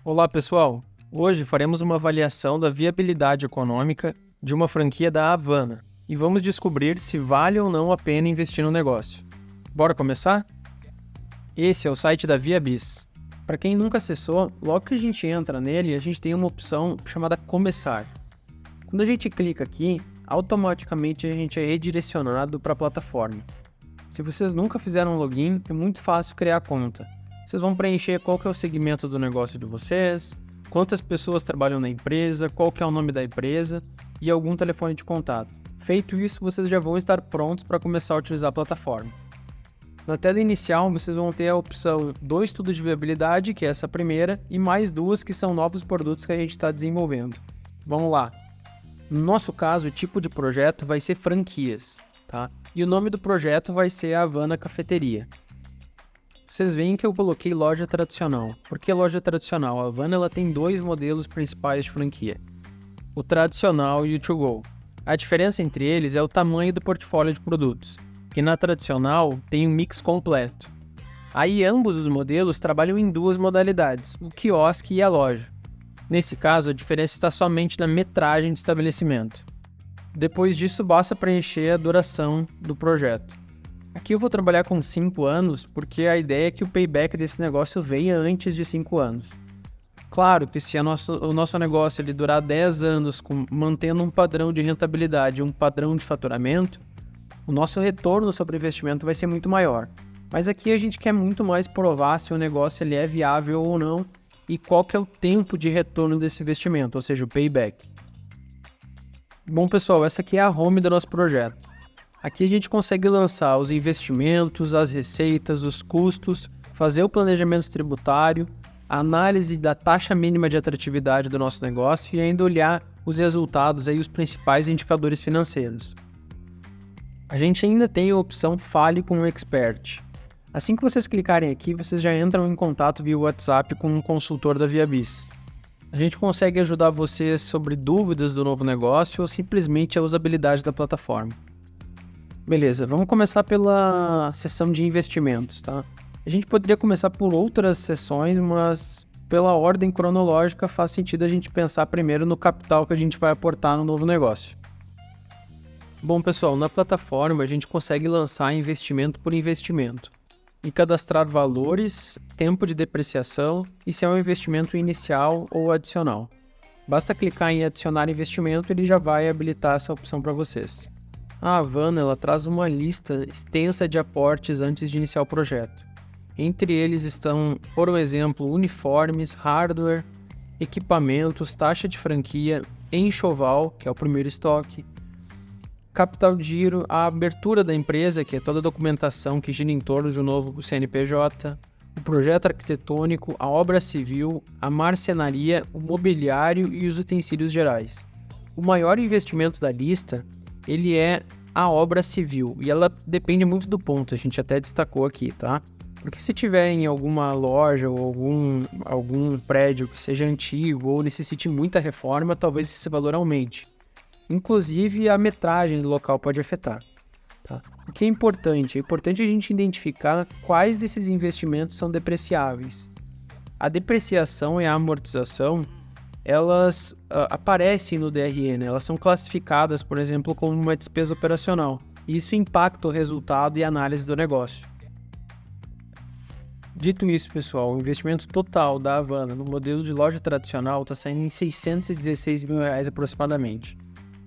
Olá pessoal, hoje faremos uma avaliação da viabilidade econômica de uma franquia da Havana e vamos descobrir se vale ou não a pena investir no negócio. Bora começar? Esse é o site da ViaBiz. Para quem nunca acessou, logo que a gente entra nele, a gente tem uma opção chamada Começar. Quando a gente clica aqui, automaticamente a gente é redirecionado para a plataforma. Se vocês nunca fizeram um login, é muito fácil criar conta. Vocês vão preencher qual que é o segmento do negócio de vocês, quantas pessoas trabalham na empresa, qual que é o nome da empresa e algum telefone de contato. Feito isso, vocês já vão estar prontos para começar a utilizar a plataforma. Na tela inicial, vocês vão ter a opção do estudo de viabilidade, que é essa primeira, e mais duas que são novos produtos que a gente está desenvolvendo. Vamos lá. No nosso caso, o tipo de projeto vai ser franquias, tá? E o nome do projeto vai ser a Havana Cafeteria. Vocês veem que eu coloquei loja tradicional. Por que loja tradicional? A Havana ela tem dois modelos principais de franquia. O tradicional e o to go. A diferença entre eles é o tamanho do portfólio de produtos, que na tradicional tem um mix completo. Aí ambos os modelos trabalham em duas modalidades, o quiosque e a loja. Nesse caso, a diferença está somente na metragem de estabelecimento. Depois disso, basta preencher a duração do projeto. Aqui eu vou trabalhar com 5 anos, porque a ideia é que o payback desse negócio venha antes de 5 anos. Claro que se o nosso negócio ele durar 10 anos mantendo um padrão de rentabilidade, um padrão de faturamento, o nosso retorno sobre o investimento vai ser muito maior. Mas aqui a gente quer muito mais provar se o negócio ele é viável ou não e qual que é o tempo de retorno desse investimento, ou seja, o payback. Bom pessoal, essa aqui é a home do nosso projeto. Aqui a gente consegue lançar os investimentos, as receitas, os custos, fazer o planejamento tributário, a análise da taxa mínima de atratividade do nosso negócio e ainda olhar os resultados, aí, os principais indicadores financeiros. A gente ainda tem a opção Fale com um Expert. Assim que vocês clicarem aqui, vocês já entram em contato via WhatsApp com um consultor da ViaBiz. A gente consegue ajudar vocês sobre dúvidas do novo negócio ou simplesmente a usabilidade da plataforma. Beleza, vamos começar pela seção de investimentos, tá? A gente poderia começar por outras seções, mas pela ordem cronológica faz sentido a gente pensar primeiro no capital que a gente vai aportar no novo negócio. Bom pessoal, na plataforma a gente consegue lançar investimento por investimento e cadastrar valores, tempo de depreciação e se é um investimento inicial ou adicional. Basta clicar em adicionar investimento e ele já vai habilitar essa opção para vocês. A Havana ela traz uma lista extensa de aportes antes de iniciar o projeto. Entre eles estão, por exemplo, uniformes, hardware, equipamentos, taxa de franquia, enxoval, que é o primeiro estoque, capital de giro, a abertura da empresa, que é toda a documentação que gira em torno de um novo CNPJ, o projeto arquitetônico, a obra civil, a marcenaria, o mobiliário e os utensílios gerais. O maior investimento da lista ele é a obra civil e ela depende muito do ponto, a gente até destacou aqui, tá? Porque se tiver em alguma loja ou algum prédio que seja antigo ou necessite muita reforma, talvez esse valor aumente. Inclusive a metragem do local pode afetar. Tá? O que é importante? É importante a gente identificar quais desses investimentos são depreciáveis. A depreciação e a amortização elas aparecem no DRE, elas são classificadas, por exemplo, como uma despesa operacional. E isso impacta o resultado e a análise do negócio. Dito isso, pessoal, o investimento total da Havana no modelo de loja tradicional está saindo em R$616 mil aproximadamente.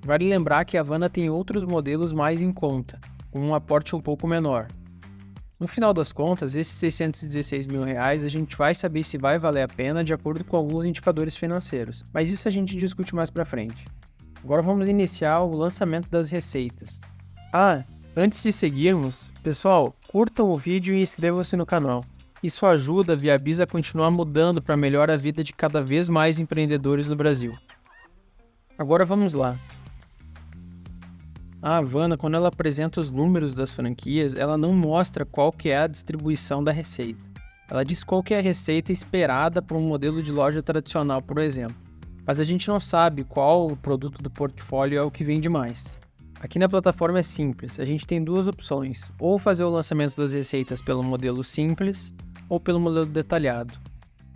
Vale lembrar que a Havana tem outros modelos mais em conta, com um aporte um pouco menor. No final das contas, esses R$616 mil a gente vai saber se vai valer a pena de acordo com alguns indicadores financeiros, mas isso a gente discute mais pra frente. Agora vamos iniciar o lançamento das receitas. Antes de seguirmos, pessoal, curtam o vídeo e inscrevam-se no canal. Isso ajuda a ViaBiz a continuar mudando para melhor a vida de cada vez mais empreendedores no Brasil. Agora vamos lá. A Havana, quando ela apresenta os números das franquias, ela não mostra qual que é a distribuição da receita. Ela diz qual que é a receita esperada para um modelo de loja tradicional, por exemplo. Mas a gente não sabe qual o produto do portfólio é o que vende mais. Aqui na plataforma é simples, a gente tem duas opções, ou fazer o lançamento das receitas pelo modelo simples ou pelo modelo detalhado.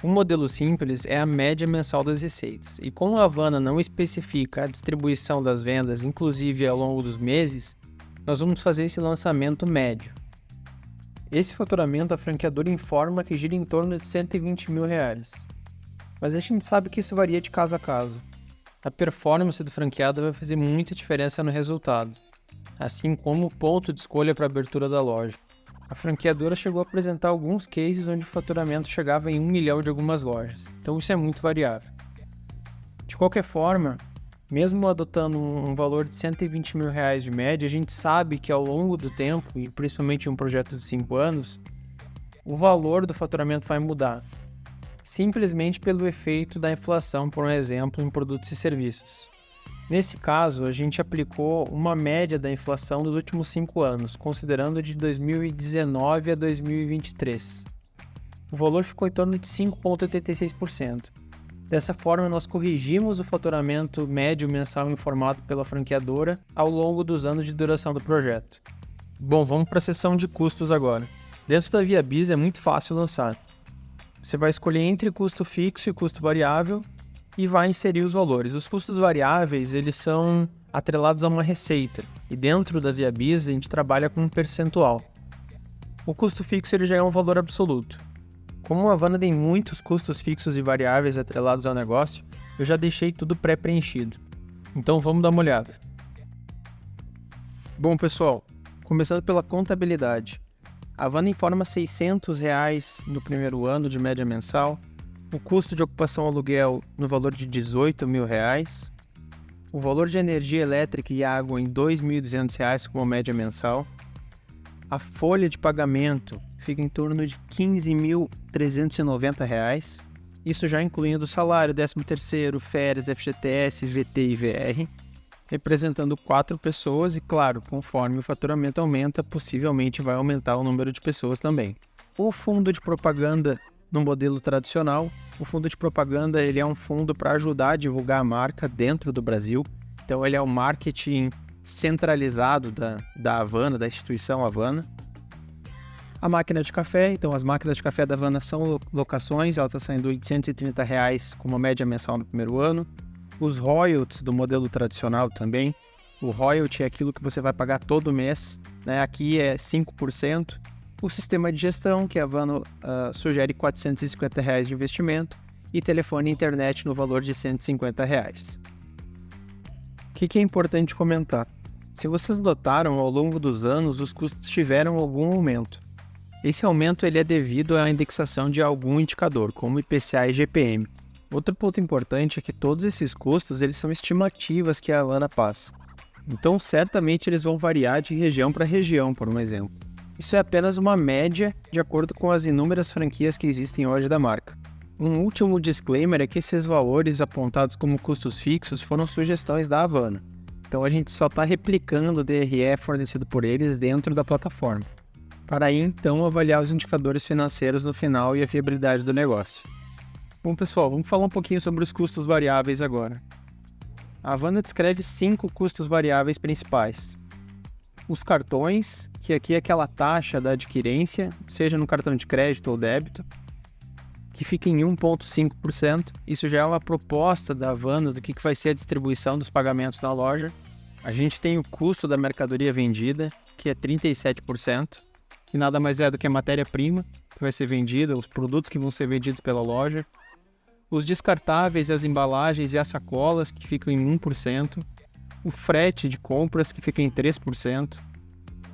O modelo simples é a média mensal das receitas, e como a Havana não especifica a distribuição das vendas, inclusive ao longo dos meses, nós vamos fazer esse lançamento médio. Esse faturamento a franqueadora informa que gira em torno de R$120 mil, mas a gente sabe que isso varia de caso a caso. A performance do franqueado vai fazer muita diferença no resultado, assim como o ponto de escolha para a abertura da loja. A franqueadora chegou a apresentar alguns cases onde o faturamento chegava em 1 milhão de algumas lojas, então isso é muito variável. De qualquer forma, mesmo adotando um valor de R$120 mil de média, a gente sabe que ao longo do tempo, e principalmente em um projeto de 5 anos, o valor do faturamento vai mudar, simplesmente pelo efeito da inflação, por exemplo, em produtos e serviços. Nesse caso, a gente aplicou uma média da inflação dos últimos 5 anos, considerando de 2019 a 2023. O valor ficou em torno de 5,86%. Dessa forma, nós corrigimos o faturamento médio mensal informado pela franqueadora ao longo dos anos de duração do projeto. Bom, vamos para a seção de custos agora. Dentro da ViaBiz é muito fácil lançar. Você vai escolher entre custo fixo e custo variável e vai inserir os valores. Os custos variáveis, eles são atrelados a uma receita, e dentro da ViaBiz a gente trabalha com um percentual. O custo fixo ele já é um valor absoluto. Como a Havana tem muitos custos fixos e variáveis atrelados ao negócio, eu já deixei tudo pré-preenchido. Então vamos dar uma olhada. Bom pessoal, começando pela contabilidade. A Havana informa R$600 no primeiro ano de média mensal, o custo de ocupação aluguel no valor de R$18 mil, o valor de energia elétrica e água em R$2.200 como média mensal, a folha de pagamento fica em torno de R$15.390, isso já incluindo salário, 13º, férias, FGTS, VT e VR, representando 4 pessoas e, claro, conforme o faturamento aumenta, possivelmente vai aumentar o número de pessoas também. O fundo de propaganda no modelo tradicional, o fundo de propaganda ele é um fundo para ajudar a divulgar a marca dentro do Brasil, então ele é o marketing centralizado da Havana, da instituição Havana. A máquina de café, então as máquinas de café da Havana são locações, ela está saindo R$830 como média mensal no primeiro ano. Os royalties do modelo tradicional também, o royalty é aquilo que você vai pagar todo mês, né? Aqui é 5%. O sistema de gestão, que a Havana sugere R$450 de investimento, e telefone e internet no valor de R$150. O que é importante comentar? Se vocês notaram, ao longo dos anos, os custos tiveram algum aumento. Esse aumento ele é devido à indexação de algum indicador, como IPCA e GPM. Outro ponto importante é que todos esses custos eles são estimativas que a Havana passa. Então, certamente, eles vão variar de região para região, por um exemplo. Isso é apenas uma média de acordo com as inúmeras franquias que existem hoje da marca. Um último disclaimer é que esses valores apontados como custos fixos foram sugestões da Havana. Então a gente só está replicando o DRE fornecido por eles dentro da plataforma, para aí então avaliar os indicadores financeiros no final e a viabilidade do negócio. Bom pessoal, vamos falar um pouquinho sobre os custos variáveis agora. A Havana descreve 5 custos variáveis principais. Os cartões, que aqui é aquela taxa da adquirência, seja no cartão de crédito ou débito, que fica em 1,5%. Isso já é uma proposta da Havana do que vai ser a distribuição dos pagamentos na loja. A gente tem o custo da mercadoria vendida, que é 37%, que nada mais é do que a matéria-prima que vai ser vendida, os produtos que vão ser vendidos pela loja. Os descartáveis, as embalagens e as sacolas, que ficam em 1%. O frete de compras, que fica em 3%,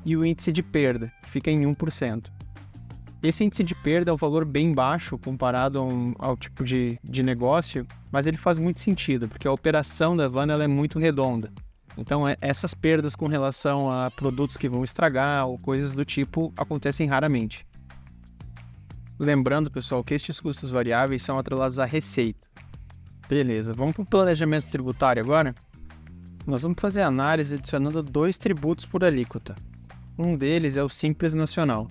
e o índice de perda, que fica em 1%. Esse índice de perda é um valor bem baixo comparado ao tipo de negócio, mas ele faz muito sentido, porque a operação da Havana ela é muito redonda. Então, essas perdas com relação a produtos que vão estragar ou coisas do tipo acontecem raramente. Lembrando, pessoal, que estes custos variáveis são atrelados à receita. Beleza, vamos para o planejamento tributário agora? Nós vamos fazer a análise adicionando 2 tributos por alíquota. Um deles é o Simples Nacional,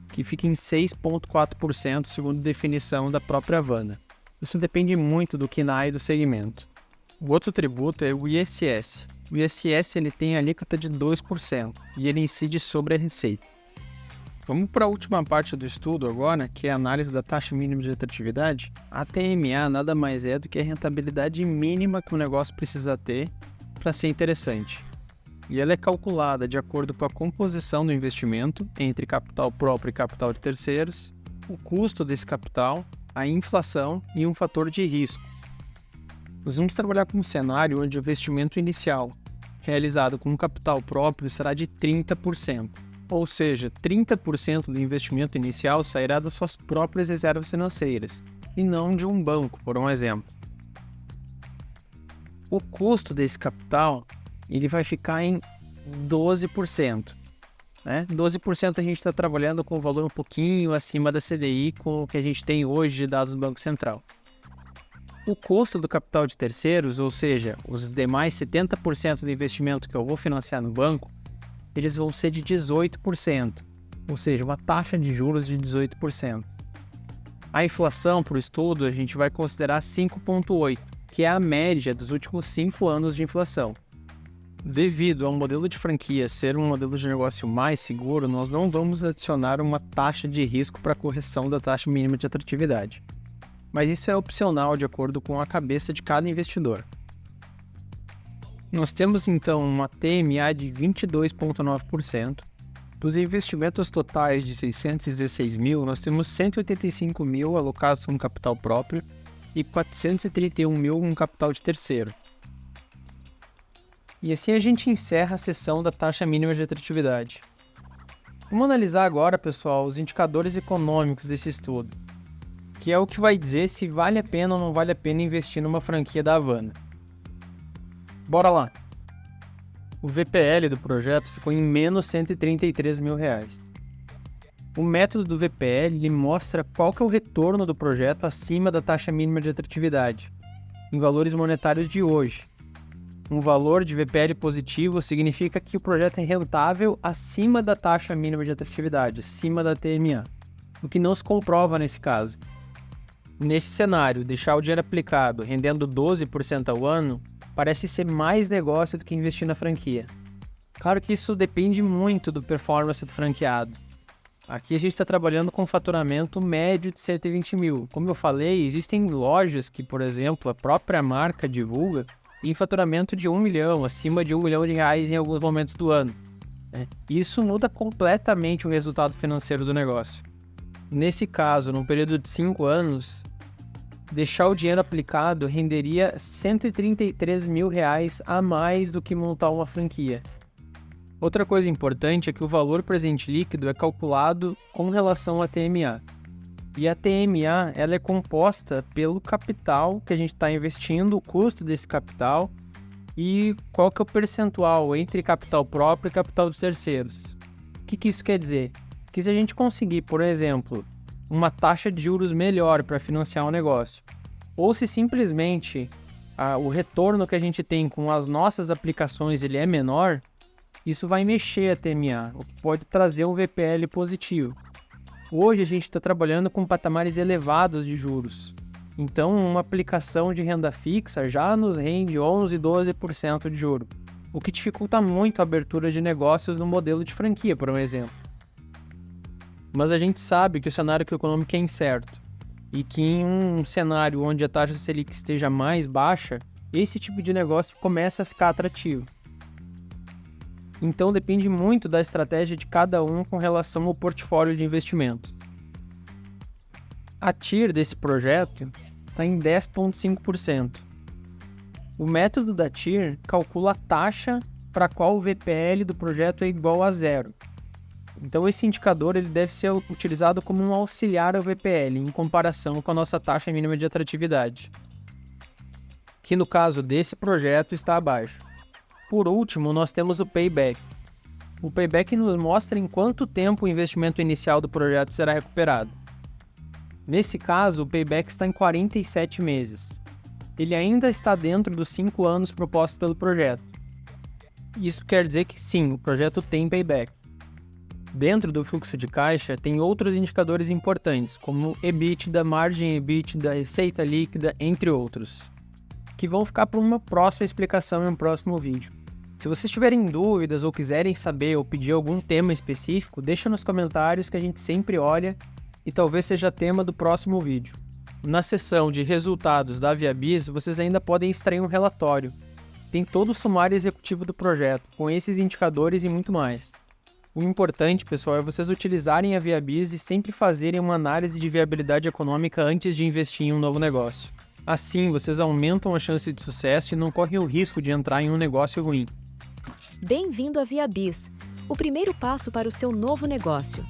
que fica em 6,4% segundo definição da própria Havana. Isso depende muito do KNAI do segmento. O outro tributo é o ISS. O ISS ele tem alíquota de 2% e ele incide sobre a receita. Vamos para a última parte do estudo agora, que é a análise da taxa mínima de atratividade. A TMA nada mais é do que a rentabilidade mínima que o negócio precisa ter para ser interessante. E ela é calculada de acordo com a composição do investimento entre capital próprio e capital de terceiros, o custo desse capital, a inflação e um fator de risco. Nós vamos trabalhar com um cenário onde o investimento inicial, realizado com capital próprio, será de 30%. Ou seja, 30% do investimento inicial sairá das suas próprias reservas financeiras, e não de um banco, por um exemplo. O custo desse capital ele vai ficar em 12%. 12% a gente está trabalhando com um valor um pouquinho acima da CDI, com o que a gente tem hoje de dados do Banco Central. O custo do capital de terceiros, ou seja, os demais 70% do investimento que eu vou financiar no banco, eles vão ser de 18%, ou seja, uma taxa de juros de 18%. A inflação, para o estudo, a gente vai considerar 5,8%, que é a média dos últimos 5 anos de inflação. Devido ao modelo de franquia ser um modelo de negócio mais seguro, nós não vamos adicionar uma taxa de risco para a correção da taxa mínima de atratividade. Mas isso é opcional de acordo com a cabeça de cada investidor. Nós temos então uma TMA de 22,9%. Dos investimentos totais de 616 mil, nós temos 185 mil alocados com capital próprio e 431 mil com capital de terceiro. E assim a gente encerra a sessão da taxa mínima de atratividade. Vamos analisar agora, pessoal, os indicadores econômicos desse estudo, que é o que vai dizer se vale a pena ou não vale a pena investir numa franquia da Havana. Bora lá! O VPL do projeto ficou em menos 133 mil reais. O método do VPL ele mostra qual que é o retorno do projeto acima da taxa mínima de atratividade, em valores monetários de hoje. Um valor de VPL positivo significa que o projeto é rentável acima da taxa mínima de atratividade, acima da TMA, o que não se comprova nesse caso. Nesse cenário, deixar o dinheiro aplicado rendendo 12% ao ano parece ser mais negócio do que investir na franquia. Claro que isso depende muito do performance do franqueado. Aqui a gente está trabalhando com faturamento médio de 120 mil. Como eu falei, existem lojas que, por exemplo, a própria marca divulga em faturamento de 1 milhão, acima de 1 milhão de reais em alguns momentos do ano. Isso muda completamente o resultado financeiro do negócio. Nesse caso, num período de 5 anos, deixar o dinheiro aplicado renderia 133 mil reais a mais do que montar uma franquia. Outra coisa importante é que o valor presente líquido é calculado com relação à TMA. E a TMA ela é composta pelo capital que a gente está investindo, o custo desse capital e qual que é o percentual entre capital próprio e capital dos terceiros. O que isso quer dizer? Que se a gente conseguir, por exemplo, uma taxa de juros melhor para financiar um negócio, ou se simplesmente o retorno que a gente tem com as nossas aplicações ele é menor, isso vai mexer a TMA, o que pode trazer um VPL positivo. Hoje a gente está trabalhando com patamares elevados de juros, então uma aplicação de renda fixa já nos rende 11, 12% de juro, o que dificulta muito a abertura de negócios no modelo de franquia, por um exemplo. Mas a gente sabe que o cenário econômico é incerto e que em um cenário onde a taxa Selic esteja mais baixa, esse tipo de negócio começa a ficar atrativo. Então depende muito da estratégia de cada um com relação ao portfólio de investimentos. A TIR desse projeto está em 10,5%. O método da TIR calcula a taxa para a qual o VPL do projeto é igual a zero. Então esse indicador ele deve ser utilizado como um auxiliar ao VPL em comparação com a nossa taxa mínima de atratividade, que no caso desse projeto está abaixo. Por último, nós temos o payback. O payback nos mostra em quanto tempo o investimento inicial do projeto será recuperado. Nesse caso, o payback está em 47 meses. Ele ainda está dentro dos 5 anos propostos pelo projeto. Isso quer dizer que sim, o projeto tem payback. Dentro do fluxo de caixa, tem outros indicadores importantes, como EBITDA, margem EBITDA, receita líquida, entre outros, que vão ficar para uma próxima explicação em um próximo vídeo. Se vocês tiverem dúvidas ou quiserem saber ou pedir algum tema específico, deixa nos comentários que a gente sempre olha e talvez seja tema do próximo vídeo. Na seção de resultados da ViaBiz, vocês ainda podem extrair um relatório. Tem todo o sumário executivo do projeto, com esses indicadores e muito mais. O importante, pessoal, é vocês utilizarem a ViaBiz e sempre fazerem uma análise de viabilidade econômica antes de investir em um novo negócio. Assim, vocês aumentam a chance de sucesso e não correm o risco de entrar em um negócio ruim. Bem-vindo à ViaBiz, o primeiro passo para o seu novo negócio.